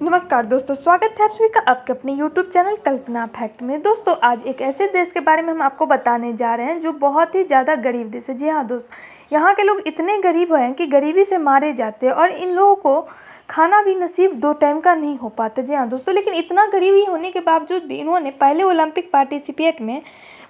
नमस्कार दोस्तों, स्वागत है आप सभी का आपके अपने YouTube चैनल कल्पना फैक्ट में। दोस्तों आज एक ऐसे देश के बारे में हम आपको बताने जा रहे हैं जो बहुत ही ज़्यादा गरीब देश है। जी हाँ दोस्तों, यहाँ के लोग इतने गरीब हैं कि गरीबी से मारे जाते हैं और इन लोगों को खाना भी नसीब 2 टाइम का नहीं हो पाता। जी हाँ दोस्तों, लेकिन इतना गरीबी होने के बावजूद भी इन्होंने पहले ओलंपिक पार्टिसिपेट में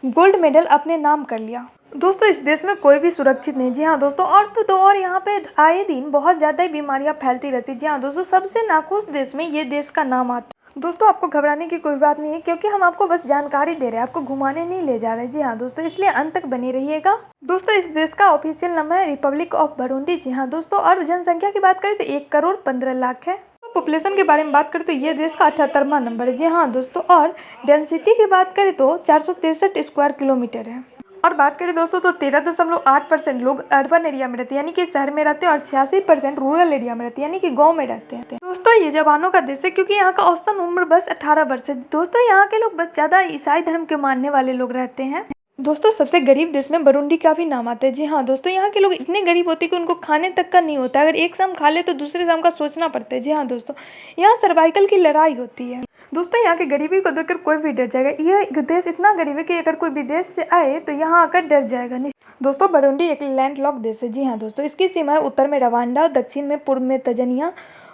गोल्ड मेडल अपने नाम कर लिया। दोस्तों इस देश में कोई भी सुरक्षित नहीं। जी हाँ दोस्तों, और यहाँ पे आए दिन बहुत ज़्यादा ही बीमारियाँ फैलती रहती। जी हाँ दोस्तों, सबसे नाखुश देश में ये देश का नाम आता है। दोस्तों आपको घबराने की कोई बात नहीं है, क्योंकि हम आपको बस जानकारी दे रहे हैं, आपको घुमाने नहीं ले जा रहे। जी हाँ दोस्तों, इसलिए अंत तक बने रहिएगा। दोस्तों इस देश का ऑफिशियल नाम है रिपब्लिक ऑफ बुरुंडी। जी हाँ दोस्तों, और जनसंख्या की बात करें तो 1,15,00,000 है। पॉपुलेशन के बारे में बात करें तो ये देश का 78वां नंबर है। जी हाँ दोस्तों, और डेंसिटी की बात करें तो 463 स्क्वायर किलोमीटर है। और बात करें दोस्तों तो 13.8% लोग अर्बन एरिया में रहते हैं, यानी कि शहर में रहते हैं, और 86% रूरल एरिया में रहते हैं, यानी कि गांव में रहते हैं। दोस्तों ये जवानों का देश है, क्योंकि यहाँ का औसतन उम्र बस 18 वर्ष है। दोस्तों यहाँ के लोग बस ज़्यादा ईसाई धर्म के मानने वाले लोग रहते हैं। दोस्तों सबसे गरीब देश में बुरुंडी का भी नाम आता है। जी हाँ दोस्तों, यहाँ के लोग इतने गरीब होते हैं कि उनको खाने तक का नहीं होता। अगर एक शाम खा ले तो दूसरे शाम का सोचना पड़ता है। जी हाँ दोस्तों, यहाँ सर्वाइकल की लड़ाई होती है। दोस्तों यहाँ की गरीबी को देखकर कोई भी डर जाएगा। यह देश इतना गरीब है कि अगर कोई विदेश से आए तो यहाँ आकर डर जाएगा। दोस्तों बुरुंडी एक लैंडलॉक देश है। जी हाँ दोस्तों, इसकी सीमाएं उत्तर में रवांडा, दक्षिण में पूर्व में तंजानिया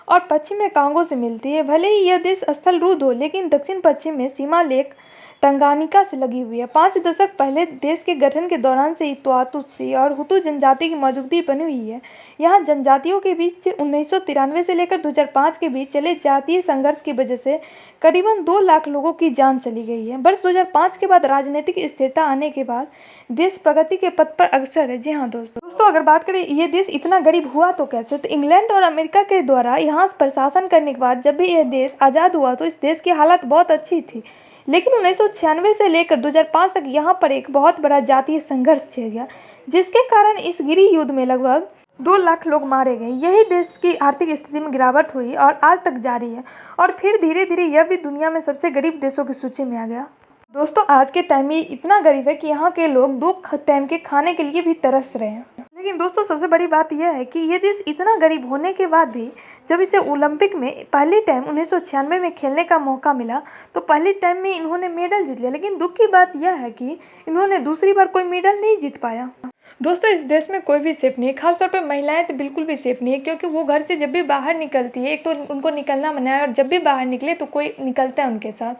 और पश्चिम में कांगो से मिलती है। भले ही यह देश स्थल रुद्ध हो, लेकिन दक्षिण पश्चिम में सीमा लेक टंगानिका से लगी हुई है। 5 दशक पहले देश के गठन के दौरान से तुत्सी और हुतू जनजाति की मौजूदगी बनी हुई है। यहाँ जनजातियों के बीच 1993 से लेकर 2005 के बीच चले जातीय संघर्ष की वजह से करीबन 2 लाख लोगों की जान चली गई है। वर्ष 2005 के बाद राजनीतिक स्थिरता आने के बाद देश प्रगति के पथ पर अग्रसर है। जी हाँ दोस्तों, अगर बात करें ये देश इतना गरीब हुआ तो कैसे, तो इंग्लैंड और अमेरिका के द्वारा यहाँ प्रशासन करने के बाद जब भी यह देश आज़ाद हुआ तो इस देश की हालत बहुत अच्छी थी। लेकिन 1996 से लेकर 2005 तक यहाँ पर एक बहुत बड़ा जातीय संघर्ष छिड़ गया, जिसके कारण इस गृह युद्ध में लगभग 2 लाख लोग मारे गए। यही देश की आर्थिक स्थिति में गिरावट हुई और आज तक जारी है, और फिर धीरे धीरे यह भी दुनिया में सबसे गरीब देशों की सूची में आ गया। दोस्तों आज के टाइम में इतना गरीब है कि यहाँ के लोग 2 टाइम के खाने के लिए भी तरस रहे हैं। लेकिन दोस्तों सबसे बड़ी बात यह है कि ये देश इतना गरीब होने के बाद भी जब इसे ओलंपिक में पहले टाइम 1996 में खेलने का मौका मिला तो पहले टाइम में इन्होंने मेडल जीत लिया। लेकिन दुख की बात यह है कि इन्होंने दूसरी बार कोई मेडल नहीं जीत पाया। दोस्तों इस देश में कोई भी सेफ नहीं है, खासतौर पर महिलाएं तो बिल्कुल भी सेफ नहीं है, क्योंकि वो घर से जब भी बाहर निकलती है, एक तो उनको निकलना मना है, और जब भी बाहर निकले तो कोई निकलता है उनके साथ,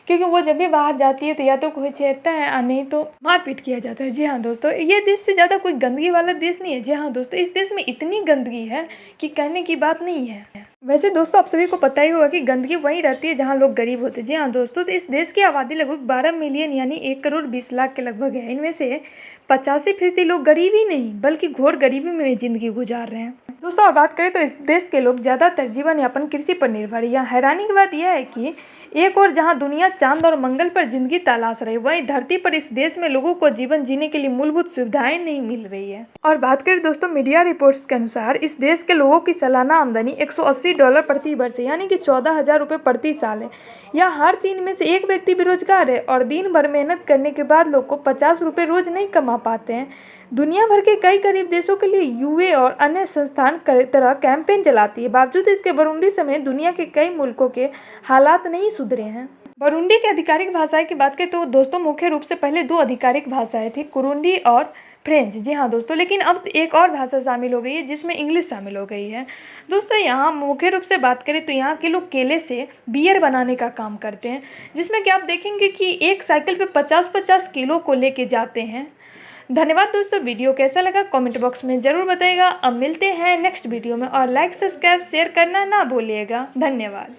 क्योंकि वो जब भी बाहर जाती है तो या तो कोई छेड़ता है और नहीं तो मारपीट किया जाता है। जी हाँ दोस्तों, ये देश से ज़्यादा कोई गंदगी वाला देश नहीं है। जी हाँ दोस्तों, इस देश में इतनी गंदगी है कि कहने की बात नहीं है। वैसे दोस्तों आप सभी को पता ही होगा कि गंदगी वहीं रहती है जहाँ लोग गरीब होते हैं। जी हाँ दोस्तों, तो इस देश की आबादी लगभग 12 मिलियन यानी 1,20,00,000 के लगभग है। इनमें से 85% लोग गरीब ही नहीं बल्कि घोर गरीबी में ज़िंदगी गुजार रहे हैं। दोस्तों और बात करें तो इस देश के लोग ज़्यादातर जीवन यापन कृषि पर निर्भर है। यहाँ हैरानी की बात यह है कि एक और जहाँ दुनिया चांद और मंगल पर जिंदगी तलाश रही, वहीं धरती पर इस देश में लोगों को जीवन जीने के लिए मूलभूत सुविधाएं नहीं मिल रही है। और बात करें दोस्तों मीडिया रिपोर्ट्स के अनुसार इस देश के लोगों की सालाना आमदनी $180 प्रति वर्ष है, यानी कि 14,000 रुपये प्रति साल है। यहाँ हर 3 में से 1 व्यक्ति बेरोजगार है, और दिन भर मेहनत करने के बाद लोग को 50 रुपये रोज नहीं कमा पाते हैं। दुनिया भर के कई गरीब देशों के लिए यूए और अन्य संस्थान तरह कैंपेन चलाती है। बावजूद इसके बुरुंडी समेत दुनिया के कई मुल्कों के हालात नहीं सुधरे हैं। बुरुंडी की आधिकारिक भाषाएं की बात करें तो दोस्तों मुख्य रूप से पहले 2 आधिकारिक भाषाएं थी, कुरुंडी और फ्रेंच। जी हाँ दोस्तों, लेकिन अब एक और भाषा शामिल हो गई है जिसमें इंग्लिश शामिल हो गई है। दोस्तों यहाँ मुख्य रूप से बात करें तो यहाँ के लोग केले से बियर बनाने का काम करते हैं, जिसमें कि आप देखेंगे कि एक साइकिल पे 50-50 किलो को लेके जाते हैं। धन्यवाद दोस्तों, वीडियो कैसा लगा कमेंट बॉक्स में ज़रूर बताइएगा। अब मिलते हैं नेक्स्ट वीडियो में, और लाइक सब्सक्राइब शेयर करना ना भूलिएगा। धन्यवाद।